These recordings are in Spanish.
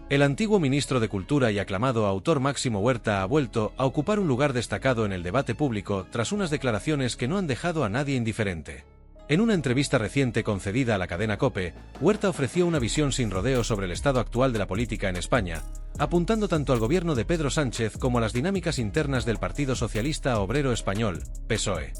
El antiguo ministro de Cultura y aclamado autor Máximo Huerta ha vuelto a ocupar un lugar destacado en el debate público tras unas declaraciones que no han dejado a nadie indiferente. En una entrevista reciente concedida a la cadena COPE, Huerta ofreció una visión sin rodeos sobre el estado actual de la política en España, apuntando tanto al gobierno de Pedro Sánchez como a las dinámicas internas del Partido Socialista Obrero Español, PSOE.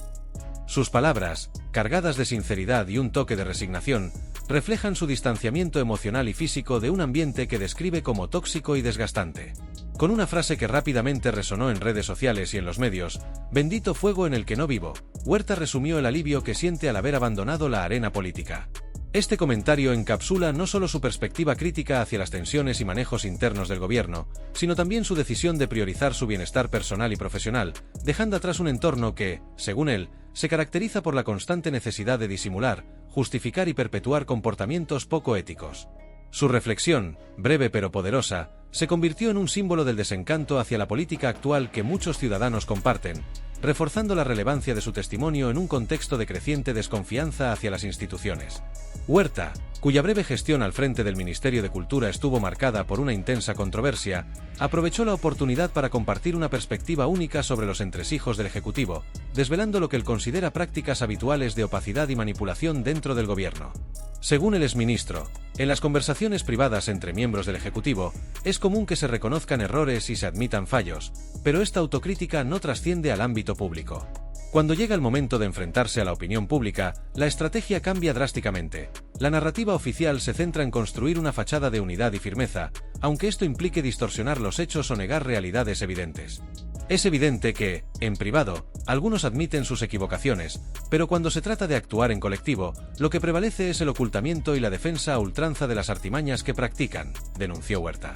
Sus palabras, cargadas de sinceridad y un toque de resignación, reflejan su distanciamiento emocional y físico de un ambiente que describe como tóxico y desgastante. Con una frase que rápidamente resonó en redes sociales y en los medios, «Bendito fuego en el que no vivo», Huerta resumió el alivio que siente al haber abandonado la arena política. Este comentario encapsula no solo su perspectiva crítica hacia las tensiones y manejos internos del gobierno, sino también su decisión de priorizar su bienestar personal y profesional, dejando atrás un entorno que, según él, se caracteriza por la constante necesidad de disimular, justificar y perpetuar comportamientos poco éticos. Su reflexión, breve pero poderosa, se convirtió en un símbolo del desencanto hacia la política actual que muchos ciudadanos comparten, reforzando la relevancia de su testimonio en un contexto de creciente desconfianza hacia las instituciones. Huerta, cuya breve gestión al frente del Ministerio de Cultura estuvo marcada por una intensa controversia, aprovechó la oportunidad para compartir una perspectiva única sobre los entresijos del Ejecutivo, desvelando lo que él considera prácticas habituales de opacidad y manipulación dentro del gobierno. Según el exministro, en las conversaciones privadas entre miembros del Ejecutivo, es común que se reconozcan errores y se admitan fallos, pero esta autocrítica no trasciende al ámbito público. Cuando llega el momento de enfrentarse a la opinión pública, la estrategia cambia drásticamente. La narrativa oficial se centra en construir una fachada de unidad y firmeza, aunque esto implique distorsionar los hechos o negar realidades evidentes. Es evidente que, en privado, algunos admiten sus equivocaciones, pero cuando se trata de actuar en colectivo, lo que prevalece es el ocultamiento y la defensa a ultranza de las artimañas que practican, denunció Huerta.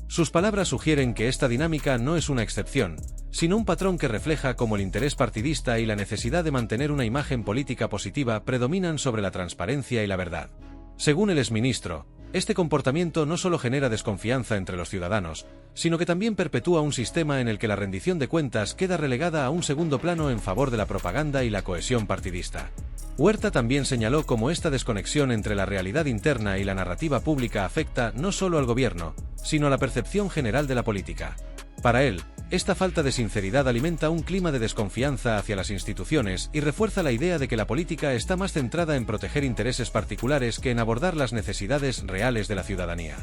Sus palabras sugieren que esta dinámica no es una excepción, sino un patrón que refleja cómo el interés partidista y la necesidad de mantener una imagen política positiva predominan sobre la transparencia y la verdad. Según el exministro, este comportamiento no solo genera desconfianza entre los ciudadanos, sino que también perpetúa un sistema en el que la rendición de cuentas queda relegada a un segundo plano en favor de la propaganda y la cohesión partidista. Huerta también señaló cómo esta desconexión entre la realidad interna y la narrativa pública afecta no solo al gobierno, sino a la percepción general de la política. Para él, esta falta de sinceridad alimenta un clima de desconfianza hacia las instituciones y refuerza la idea de que la política está más centrada en proteger intereses particulares que en abordar las necesidades reales de la ciudadanía.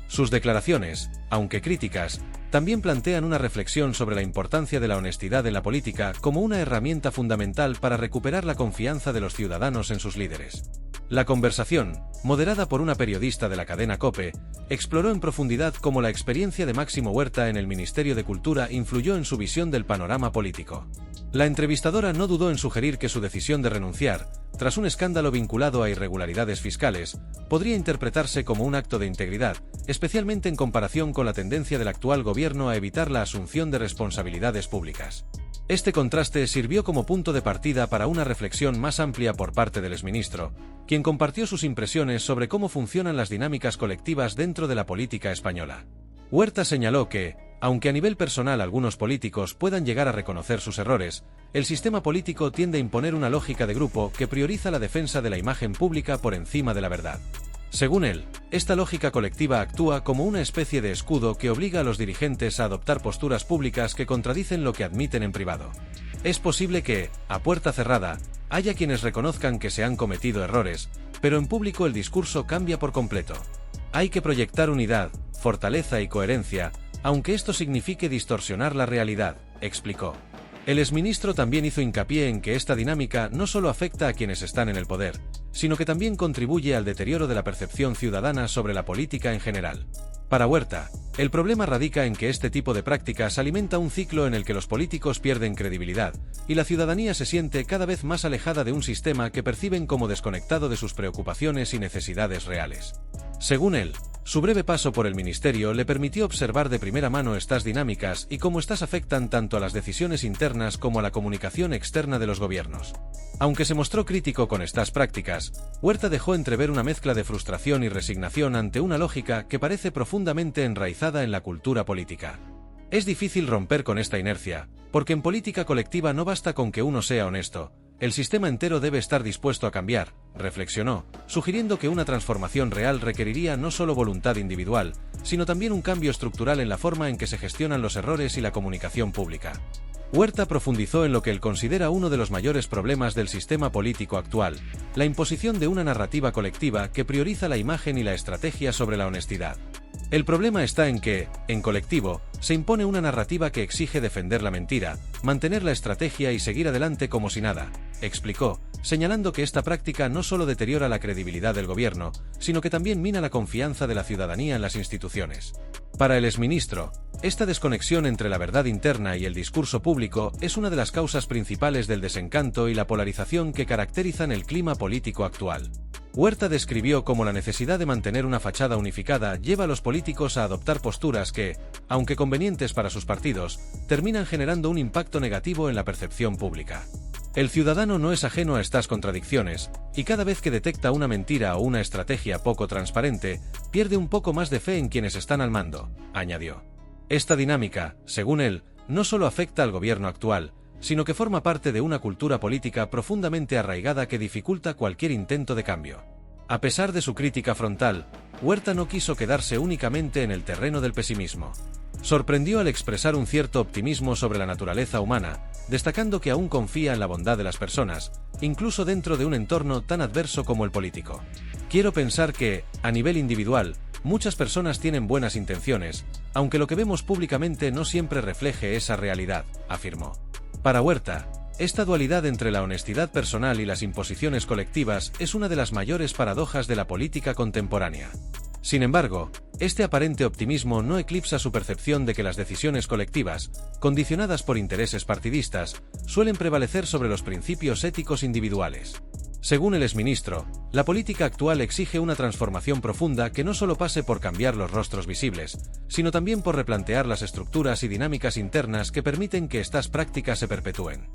Sus declaraciones, aunque críticas, también plantean una reflexión sobre la importancia de la honestidad en la política como una herramienta fundamental para recuperar la confianza de los ciudadanos en sus líderes. La conversación, moderada por una periodista de la cadena COPE, exploró en profundidad cómo la experiencia de Máximo Huerta en el Ministerio de Cultura influyó en su visión del panorama político. La entrevistadora no dudó en sugerir que su decisión de renunciar, tras un escándalo vinculado a irregularidades fiscales, podría interpretarse como un acto de integridad, especialmente en comparación con la tendencia del actual gobierno a evitar la asunción de responsabilidades públicas. Este contraste sirvió como punto de partida para una reflexión más amplia por parte del exministro, quien compartió sus impresiones sobre cómo funcionan las dinámicas colectivas dentro de la política española. Huerta señaló que, aunque a nivel personal algunos políticos puedan llegar a reconocer sus errores, el sistema político tiende a imponer una lógica de grupo que prioriza la defensa de la imagen pública por encima de la verdad. Según él, esta lógica colectiva actúa como una especie de escudo que obliga a los dirigentes a adoptar posturas públicas que contradicen lo que admiten en privado. Es posible que, a puerta cerrada, haya quienes reconozcan que se han cometido errores, pero en público el discurso cambia por completo. Hay que proyectar unidad, fortaleza y coherencia, aunque esto signifique distorsionar la realidad, explicó. El exministro también hizo hincapié en que esta dinámica no solo afecta a quienes están en el poder, sino que también contribuye al deterioro de la percepción ciudadana sobre la política en general. Para Huerta, el problema radica en que este tipo de prácticas alimenta un ciclo en el que los políticos pierden credibilidad, y la ciudadanía se siente cada vez más alejada de un sistema que perciben como desconectado de sus preocupaciones y necesidades reales. Según él, su breve paso por el ministerio le permitió observar de primera mano estas dinámicas y cómo éstas afectan tanto a las decisiones internas como a la comunicación externa de los gobiernos. Aunque se mostró crítico con estas prácticas, Huerta dejó entrever una mezcla de frustración y resignación ante una lógica que parece profundamente enraizada en la cultura política. Es difícil romper con esta inercia, porque en política colectiva no basta con que uno sea honesto, El sistema entero debe estar dispuesto a cambiar, reflexionó, sugiriendo que una transformación real requeriría no solo voluntad individual, sino también un cambio estructural en la forma en que se gestionan los errores y la comunicación pública. Huerta profundizó en lo que él considera uno de los mayores problemas del sistema político actual, la imposición de una narrativa colectiva que prioriza la imagen y la estrategia sobre la honestidad. El problema está en que, en colectivo, se impone una narrativa que exige defender la mentira, mantener la estrategia y seguir adelante como si nada, explicó, señalando que esta práctica no solo deteriora la credibilidad del gobierno, sino que también mina la confianza de la ciudadanía en las instituciones. Para el exministro, esta desconexión entre la verdad interna y el discurso público es una de las causas principales del desencanto y la polarización que caracterizan el clima político actual. Huerta describió cómo la necesidad de mantener una fachada unificada lleva a los políticos a adoptar posturas que, aunque convenientes para sus partidos, terminan generando un impacto negativo en la percepción pública. El ciudadano no es ajeno a estas contradicciones, y cada vez que detecta una mentira o una estrategia poco transparente, pierde un poco más de fe en quienes están al mando, añadió. Esta dinámica, según él, no solo afecta al gobierno actual, sino que forma parte de una cultura política profundamente arraigada que dificulta cualquier intento de cambio. A pesar de su crítica frontal, Huerta no quiso quedarse únicamente en el terreno del pesimismo. Sorprendió al expresar un cierto optimismo sobre la naturaleza humana, destacando que aún confía en la bondad de las personas, incluso dentro de un entorno tan adverso como el político. Quiero pensar que, a nivel individual, muchas personas tienen buenas intenciones, aunque lo que vemos públicamente no siempre refleje esa realidad, afirmó. Para Huerta, esta dualidad entre la honestidad personal y las imposiciones colectivas es una de las mayores paradojas de la política contemporánea. Sin embargo, este aparente optimismo no eclipsa su percepción de que las decisiones colectivas, condicionadas por intereses partidistas, suelen prevalecer sobre los principios éticos individuales. Según el exministro, la política actual exige una transformación profunda que no solo pase por cambiar los rostros visibles, sino también por replantear las estructuras y dinámicas internas que permiten que estas prácticas se perpetúen.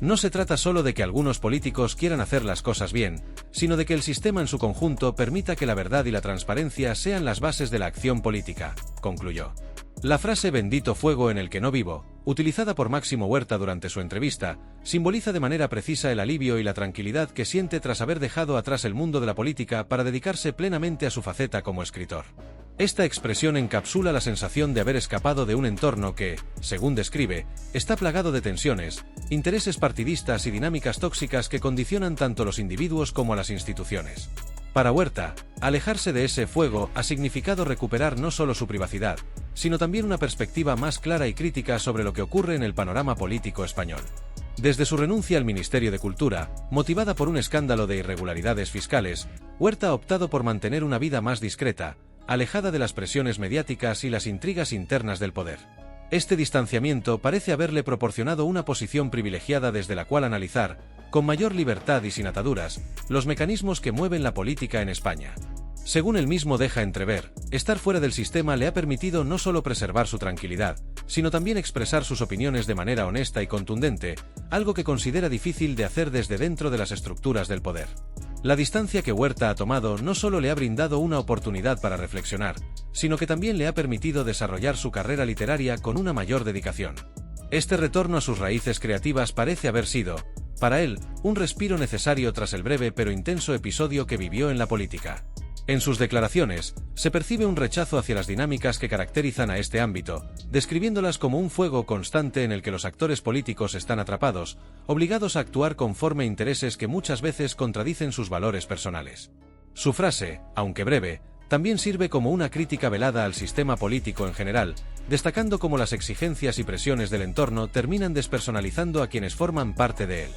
No se trata solo de que algunos políticos quieran hacer las cosas bien, sino de que el sistema en su conjunto permita que la verdad y la transparencia sean las bases de la acción política, concluyó. La frase «bendito fuego en el que no vivo», utilizada por Máximo Huerta durante su entrevista, simboliza de manera precisa el alivio y la tranquilidad que siente tras haber dejado atrás el mundo de la política para dedicarse plenamente a su faceta como escritor. Esta expresión encapsula la sensación de haber escapado de un entorno que, según describe, está plagado de tensiones, intereses partidistas y dinámicas tóxicas que condicionan tanto a los individuos como a las instituciones. Para Huerta, alejarse de ese fuego ha significado recuperar no solo su privacidad, sino también una perspectiva más clara y crítica sobre lo que ocurre en el panorama político español. Desde su renuncia al Ministerio de Cultura, motivada por un escándalo de irregularidades fiscales, Huerta ha optado por mantener una vida más discreta, alejada de las presiones mediáticas y las intrigas internas del poder. Este distanciamiento parece haberle proporcionado una posición privilegiada desde la cual analizar, con mayor libertad y sin ataduras, los mecanismos que mueven la política en España. Según él mismo deja entrever, estar fuera del sistema le ha permitido no solo preservar su tranquilidad, sino también expresar sus opiniones de manera honesta y contundente, algo que considera difícil de hacer desde dentro de las estructuras del poder. La distancia que Huerta ha tomado no solo le ha brindado una oportunidad para reflexionar, sino que también le ha permitido desarrollar su carrera literaria con una mayor dedicación. Este retorno a sus raíces creativas parece haber sido, para él, un respiro necesario tras el breve pero intenso episodio que vivió en la política. En sus declaraciones, se percibe un rechazo hacia las dinámicas que caracterizan a este ámbito, describiéndolas como un fuego constante en el que los actores políticos están atrapados, obligados a actuar conforme a intereses que muchas veces contradicen sus valores personales. Su frase, aunque breve, también sirve como una crítica velada al sistema político en general, destacando cómo las exigencias y presiones del entorno terminan despersonalizando a quienes forman parte de él.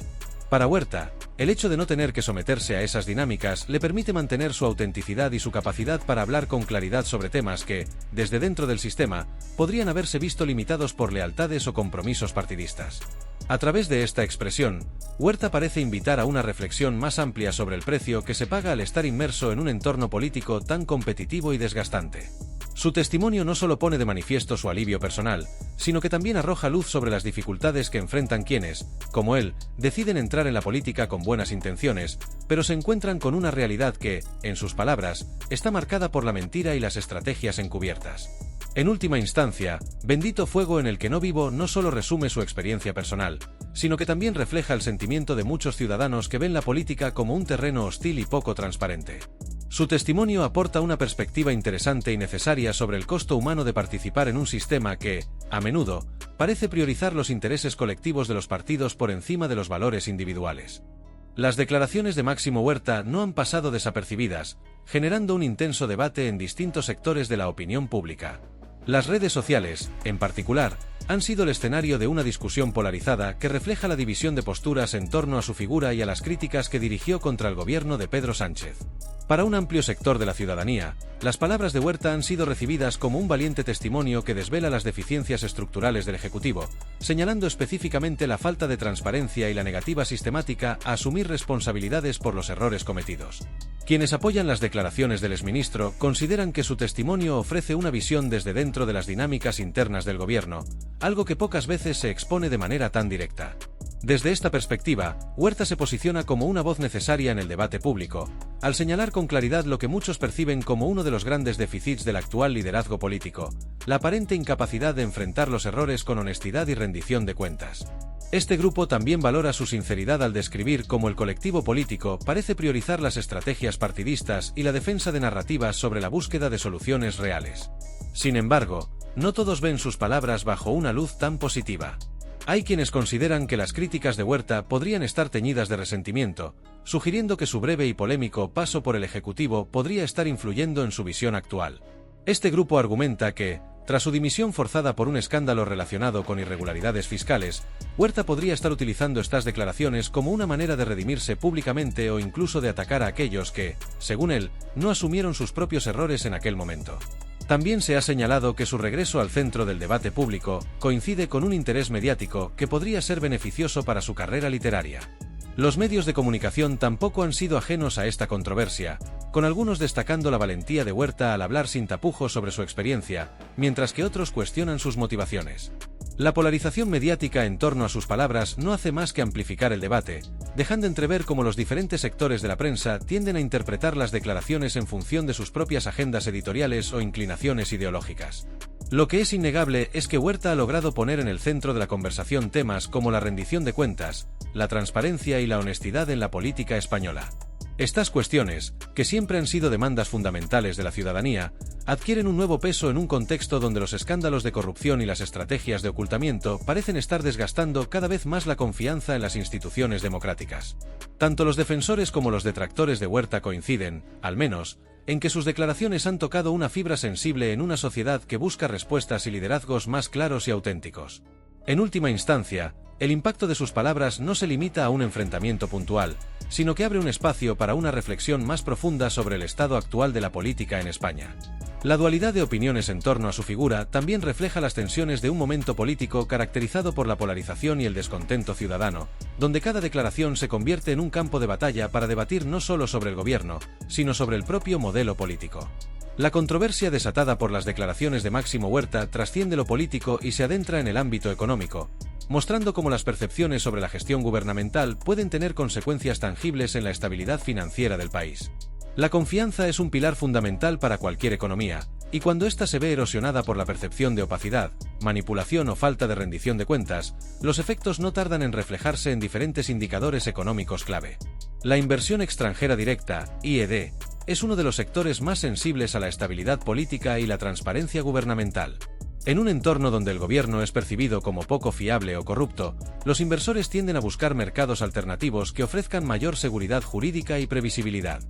Para Huerta, el hecho de no tener que someterse a esas dinámicas le permite mantener su autenticidad y su capacidad para hablar con claridad sobre temas que, desde dentro del sistema, podrían haberse visto limitados por lealtades o compromisos partidistas. A través de esta expresión, Huerta parece invitar a una reflexión más amplia sobre el precio que se paga al estar inmerso en un entorno político tan competitivo y desgastante. Su testimonio no solo pone de manifiesto su alivio personal, sino que también arroja luz sobre las dificultades que enfrentan quienes, como él, deciden entrar en la política con buenas intenciones, pero se encuentran con una realidad que, en sus palabras, está marcada por la mentira y las estrategias encubiertas. En última instancia, Bendito Fuego en el que no vivo no solo resume su experiencia personal, sino que también refleja el sentimiento de muchos ciudadanos que ven la política como un terreno hostil y poco transparente. Su testimonio aporta una perspectiva interesante y necesaria sobre el costo humano de participar en un sistema que, a menudo, parece priorizar los intereses colectivos de los partidos por encima de los valores individuales. Las declaraciones de Máximo Huerta no han pasado desapercibidas, generando un intenso debate en distintos sectores de la opinión pública. Las redes sociales, en particular, han sido el escenario de una discusión polarizada que refleja la división de posturas en torno a su figura y a las críticas que dirigió contra el gobierno de Pedro Sánchez. Para un amplio sector de la ciudadanía, las palabras de Huerta han sido recibidas como un valiente testimonio que desvela las deficiencias estructurales del Ejecutivo, señalando específicamente la falta de transparencia y la negativa sistemática a asumir responsabilidades por los errores cometidos. Quienes apoyan las declaraciones del exministro consideran que su testimonio ofrece una visión desde dentro de las dinámicas internas del gobierno, algo que pocas veces se expone de manera tan directa. Desde esta perspectiva, Huerta se posiciona como una voz necesaria en el debate público, al señalar con claridad lo que muchos perciben como uno de los grandes déficits del actual liderazgo político, la aparente incapacidad de enfrentar los errores con honestidad y rendición de cuentas. Este grupo también valora su sinceridad al describir cómo el colectivo político parece priorizar las estrategias partidistas y la defensa de narrativas sobre la búsqueda de soluciones reales. Sin embargo, no todos ven sus palabras bajo una luz tan positiva. Hay quienes consideran que las críticas de Huerta podrían estar teñidas de resentimiento, sugiriendo que su breve y polémico paso por el Ejecutivo podría estar influyendo en su visión actual. Este grupo argumenta que, tras su dimisión forzada por un escándalo relacionado con irregularidades fiscales, Huerta podría estar utilizando estas declaraciones como una manera de redimirse públicamente o incluso de atacar a aquellos que, según él, no asumieron sus propios errores en aquel momento. También se ha señalado que su regreso al centro del debate público coincide con un interés mediático que podría ser beneficioso para su carrera literaria. Los medios de comunicación tampoco han sido ajenos a esta controversia, con algunos destacando la valentía de Huerta al hablar sin tapujos sobre su experiencia, mientras que otros cuestionan sus motivaciones. La polarización mediática en torno a sus palabras no hace más que amplificar el debate, dejando entrever cómo los diferentes sectores de la prensa tienden a interpretar las declaraciones en función de sus propias agendas editoriales o inclinaciones ideológicas. Lo que es innegable es que Huerta ha logrado poner en el centro de la conversación temas como la rendición de cuentas, la transparencia y la honestidad en la política española. Estas cuestiones, que siempre han sido demandas fundamentales de la ciudadanía, adquieren un nuevo peso en un contexto donde los escándalos de corrupción y las estrategias de ocultamiento parecen estar desgastando cada vez más la confianza en las instituciones democráticas. Tanto los defensores como los detractores de Huerta coinciden, al menos, en que sus declaraciones han tocado una fibra sensible en una sociedad que busca respuestas y liderazgos más claros y auténticos. En última instancia, el impacto de sus palabras no se limita a un enfrentamiento puntual, sino que abre un espacio para una reflexión más profunda sobre el estado actual de la política en España. La dualidad de opiniones en torno a su figura también refleja las tensiones de un momento político caracterizado por la polarización y el descontento ciudadano, donde cada declaración se convierte en un campo de batalla para debatir no solo sobre el gobierno, sino sobre el propio modelo político. La controversia desatada por las declaraciones de Máximo Huerta trasciende lo político y se adentra en el ámbito económico, mostrando cómo las percepciones sobre la gestión gubernamental pueden tener consecuencias tangibles en la estabilidad financiera del país. La confianza es un pilar fundamental para cualquier economía, y cuando ésta se ve erosionada por la percepción de opacidad, manipulación o falta de rendición de cuentas, los efectos no tardan en reflejarse en diferentes indicadores económicos clave. La inversión extranjera directa, IED, es uno de los sectores más sensibles a la estabilidad política y la transparencia gubernamental. En un entorno donde el gobierno es percibido como poco fiable o corrupto, los inversores tienden a buscar mercados alternativos que ofrezcan mayor seguridad jurídica y previsibilidad.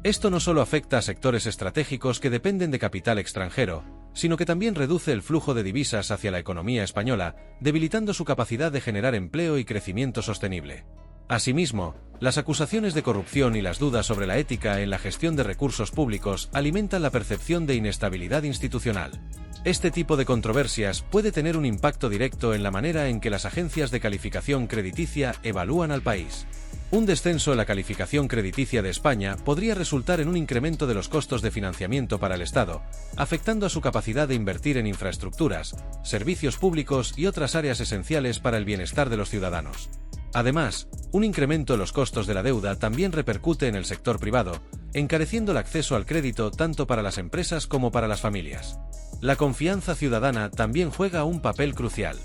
Esto no solo afecta a sectores estratégicos que dependen de capital extranjero, sino que también reduce el flujo de divisas hacia la economía española, debilitando su capacidad de generar empleo y crecimiento sostenible. Asimismo, las acusaciones de corrupción y las dudas sobre la ética en la gestión de recursos públicos alimentan la percepción de inestabilidad institucional. Este tipo de controversias puede tener un impacto directo en la manera en que las agencias de calificación crediticia evalúan al país. Un descenso en la calificación crediticia de España podría resultar en un incremento de los costos de financiamiento para el Estado, afectando a su capacidad de invertir en infraestructuras, servicios públicos y otras áreas esenciales para el bienestar de los ciudadanos. Además, un incremento en los costos de la deuda también repercute en el sector privado, encareciendo el acceso al crédito tanto para las empresas como para las familias. La confianza ciudadana también juega un papel crucial.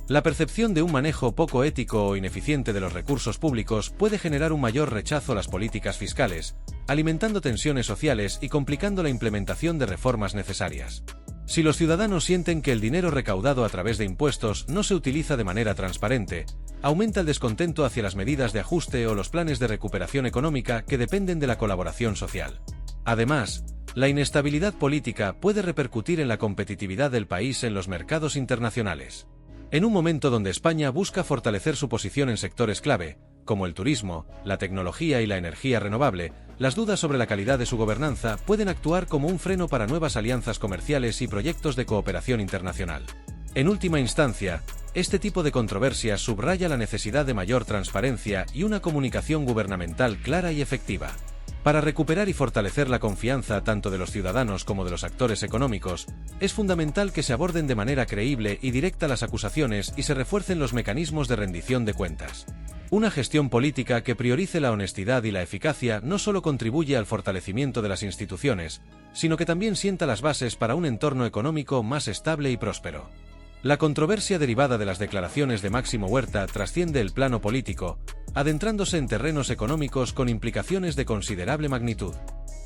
La percepción de un manejo poco ético o ineficiente de los recursos públicos puede generar un mayor rechazo a las políticas fiscales, alimentando tensiones sociales y complicando la implementación de reformas necesarias. Si los ciudadanos sienten que el dinero recaudado a través de impuestos no se utiliza de manera transparente, aumenta el descontento hacia las medidas de ajuste o los planes de recuperación económica que dependen de la colaboración social. Además, la inestabilidad política puede repercutir en la competitividad del país en los mercados internacionales. En un momento donde España busca fortalecer su posición en sectores clave, como el turismo, la tecnología y la energía renovable, las dudas sobre la calidad de su gobernanza pueden actuar como un freno para nuevas alianzas comerciales y proyectos de cooperación internacional. En última instancia, este tipo de controversias subraya la necesidad de mayor transparencia y una comunicación gubernamental clara y efectiva. Para recuperar y fortalecer la confianza tanto de los ciudadanos como de los actores económicos, es fundamental que se aborden de manera creíble y directa las acusaciones y se refuercen los mecanismos de rendición de cuentas. Una gestión política que priorice la honestidad y la eficacia no solo contribuye al fortalecimiento de las instituciones, sino que también sienta las bases para un entorno económico más estable y próspero. La controversia derivada de las declaraciones de Máximo Huerta trasciende el plano político, adentrándose en terrenos económicos con implicaciones de considerable magnitud.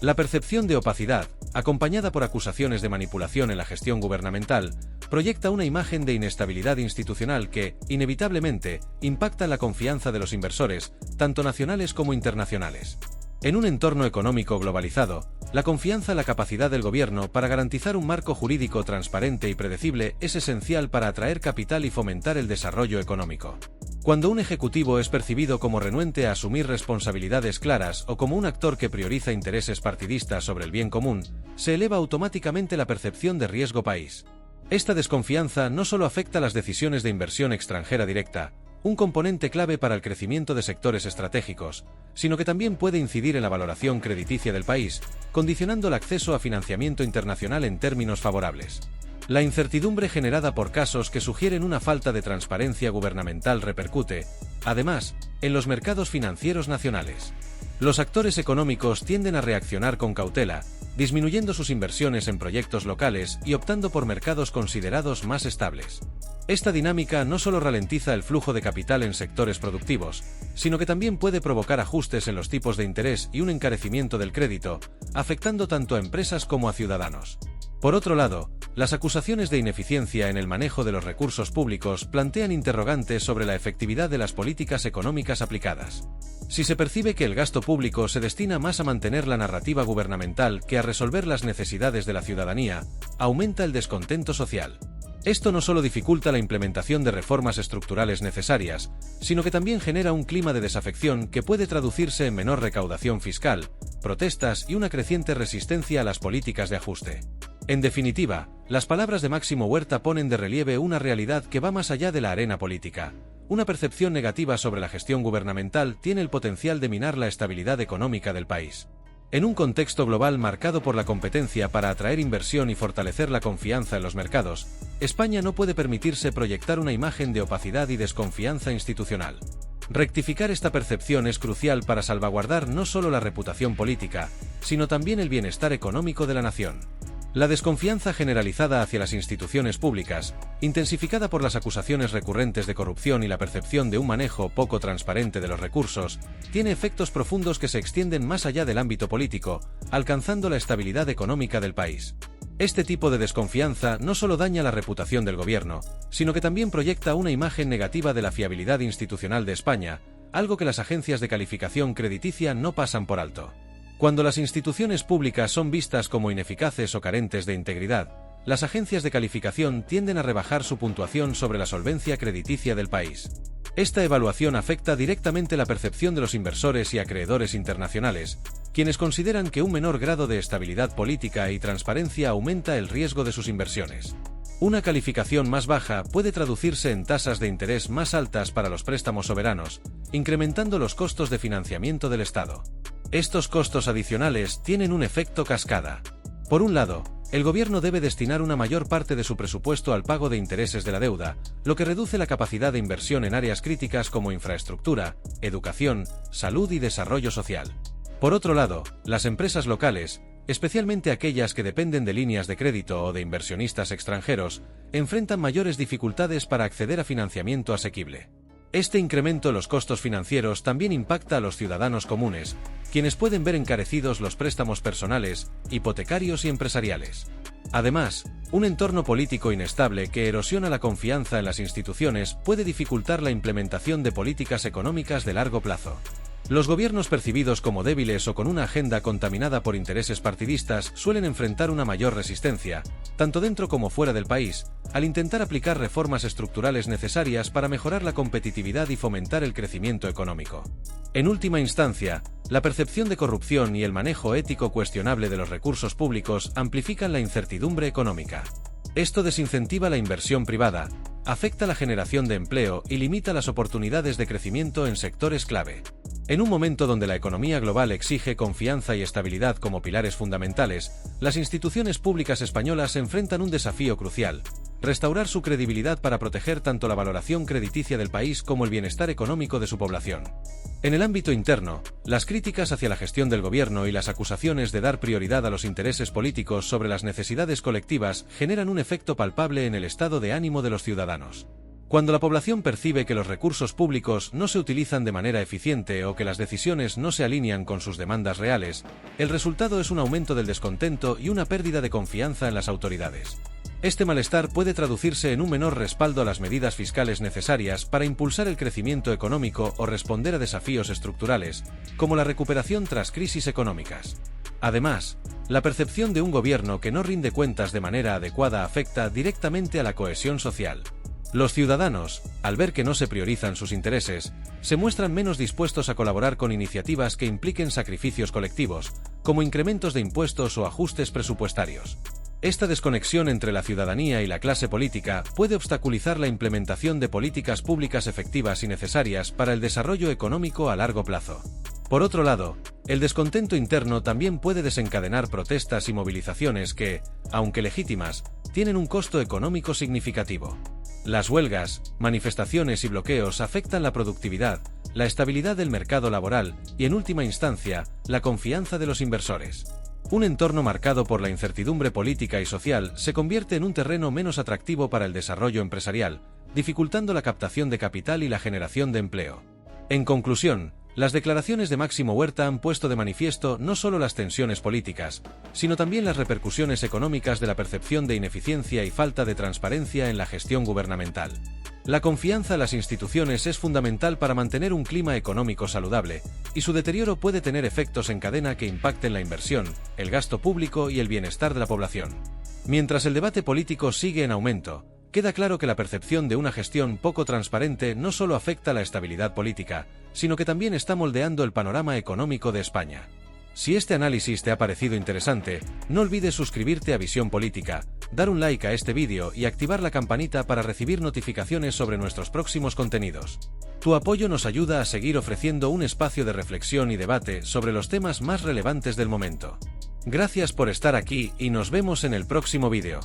La percepción de opacidad, acompañada por acusaciones de manipulación en la gestión gubernamental, proyecta una imagen de inestabilidad institucional que, inevitablemente, impacta en la confianza de los inversores, tanto nacionales como internacionales. En un entorno económico globalizado, la confianza en la capacidad del gobierno para garantizar un marco jurídico transparente y predecible es esencial para atraer capital y fomentar el desarrollo económico. Cuando un ejecutivo es percibido como renuente a asumir responsabilidades claras o como un actor que prioriza intereses partidistas sobre el bien común, se eleva automáticamente la percepción de riesgo país. Esta desconfianza no solo afecta las decisiones de inversión extranjera directa, un componente clave para el crecimiento de sectores estratégicos, sino que también puede incidir en la valoración crediticia del país, condicionando el acceso a financiamiento internacional en términos favorables. La incertidumbre generada por casos que sugieren una falta de transparencia gubernamental repercute, además, en los mercados financieros nacionales. Los actores económicos tienden a reaccionar con cautela, disminuyendo sus inversiones en proyectos locales y optando por mercados considerados más estables. Esta dinámica no solo ralentiza el flujo de capital en sectores productivos, sino que también puede provocar ajustes en los tipos de interés y un encarecimiento del crédito, afectando tanto a empresas como a ciudadanos. Por otro lado, las acusaciones de ineficiencia en el manejo de los recursos públicos plantean interrogantes sobre la efectividad de las políticas económicas aplicadas. Si se percibe que el gasto público se destina más a mantener la narrativa gubernamental que a resolver las necesidades de la ciudadanía, aumenta el descontento social. Esto no solo dificulta la implementación de reformas estructurales necesarias, sino que también genera un clima de desafección que puede traducirse en menor recaudación fiscal, protestas y una creciente resistencia a las políticas de ajuste. En definitiva, las palabras de Máximo Huerta ponen de relieve una realidad que va más allá de la arena política. Una percepción negativa sobre la gestión gubernamental tiene el potencial de minar la estabilidad económica del país. En un contexto global marcado por la competencia para atraer inversión y fortalecer la confianza en los mercados, España no puede permitirse proyectar una imagen de opacidad y desconfianza institucional. Rectificar esta percepción es crucial para salvaguardar no solo la reputación política, sino también el bienestar económico de la nación. La desconfianza generalizada hacia las instituciones públicas, intensificada por las acusaciones recurrentes de corrupción y la percepción de un manejo poco transparente de los recursos, tiene efectos profundos que se extienden más allá del ámbito político, alcanzando la estabilidad económica del país. Este tipo de desconfianza no solo daña la reputación del gobierno, sino que también proyecta una imagen negativa de la fiabilidad institucional de España, algo que las agencias de calificación crediticia no pasan por alto. Cuando las instituciones públicas son vistas como ineficaces o carentes de integridad, las agencias de calificación tienden a rebajar su puntuación sobre la solvencia crediticia del país. Esta evaluación afecta directamente la percepción de los inversores y acreedores internacionales, quienes consideran que un menor grado de estabilidad política y transparencia aumenta el riesgo de sus inversiones. Una calificación más baja puede traducirse en tasas de interés más altas para los préstamos soberanos, incrementando los costos de financiamiento del Estado. Estos costos adicionales tienen un efecto cascada. Por un lado, el gobierno debe destinar una mayor parte de su presupuesto al pago de intereses de la deuda, lo que reduce la capacidad de inversión en áreas críticas como infraestructura, educación, salud y desarrollo social. Por otro lado, las empresas locales, especialmente aquellas que dependen de líneas de crédito o de inversionistas extranjeros, enfrentan mayores dificultades para acceder a financiamiento asequible. Este incremento en los costos financieros también impacta a los ciudadanos comunes, quienes pueden ver encarecidos los préstamos personales, hipotecarios y empresariales. Además, un entorno político inestable que erosiona la confianza en las instituciones puede dificultar la implementación de políticas económicas de largo plazo. Los gobiernos percibidos como débiles o con una agenda contaminada por intereses partidistas suelen enfrentar una mayor resistencia, tanto dentro como fuera del país, al intentar aplicar reformas estructurales necesarias para mejorar la competitividad y fomentar el crecimiento económico. En última instancia, la percepción de corrupción y el manejo ético cuestionable de los recursos públicos amplifican la incertidumbre económica. Esto desincentiva la inversión privada, afecta la generación de empleo y limita las oportunidades de crecimiento en sectores clave. En un momento donde la economía global exige confianza y estabilidad como pilares fundamentales, las instituciones públicas españolas enfrentan un desafío crucial: restaurar su credibilidad para proteger tanto la valoración crediticia del país como el bienestar económico de su población. En el ámbito interno, las críticas hacia la gestión del gobierno y las acusaciones de dar prioridad a los intereses políticos sobre las necesidades colectivas generan un efecto palpable en el estado de ánimo de los ciudadanos. Cuando la población percibe que los recursos públicos no se utilizan de manera eficiente o que las decisiones no se alinean con sus demandas reales, el resultado es un aumento del descontento y una pérdida de confianza en las autoridades. Este malestar puede traducirse en un menor respaldo a las medidas fiscales necesarias para impulsar el crecimiento económico o responder a desafíos estructurales, como la recuperación tras crisis económicas. Además, la percepción de un gobierno que no rinde cuentas de manera adecuada afecta directamente a la cohesión social. Los ciudadanos, al ver que no se priorizan sus intereses, se muestran menos dispuestos a colaborar con iniciativas que impliquen sacrificios colectivos, como incrementos de impuestos o ajustes presupuestarios. Esta desconexión entre la ciudadanía y la clase política puede obstaculizar la implementación de políticas públicas efectivas y necesarias para el desarrollo económico a largo plazo. Por otro lado, el descontento interno también puede desencadenar protestas y movilizaciones que, aunque legítimas, tienen un costo económico significativo. Las huelgas, manifestaciones y bloqueos afectan la productividad, la estabilidad del mercado laboral y, en última instancia, la confianza de los inversores. Un entorno marcado por la incertidumbre política y social se convierte en un terreno menos atractivo para el desarrollo empresarial, dificultando la captación de capital y la generación de empleo. En conclusión, las declaraciones de Máximo Huerta han puesto de manifiesto no solo las tensiones políticas, sino también las repercusiones económicas de la percepción de ineficiencia y falta de transparencia en la gestión gubernamental. La confianza en las instituciones es fundamental para mantener un clima económico saludable, y su deterioro puede tener efectos en cadena que impacten la inversión, el gasto público y el bienestar de la población. Mientras el debate político sigue en aumento, queda claro que la percepción de una gestión poco transparente no solo afecta la estabilidad política, sino que también está moldeando el panorama económico de España. Si este análisis te ha parecido interesante, no olvides suscribirte a Visión Política, dar un like a este vídeo y activar la campanita para recibir notificaciones sobre nuestros próximos contenidos. Tu apoyo nos ayuda a seguir ofreciendo un espacio de reflexión y debate sobre los temas más relevantes del momento. Gracias por estar aquí y nos vemos en el próximo vídeo.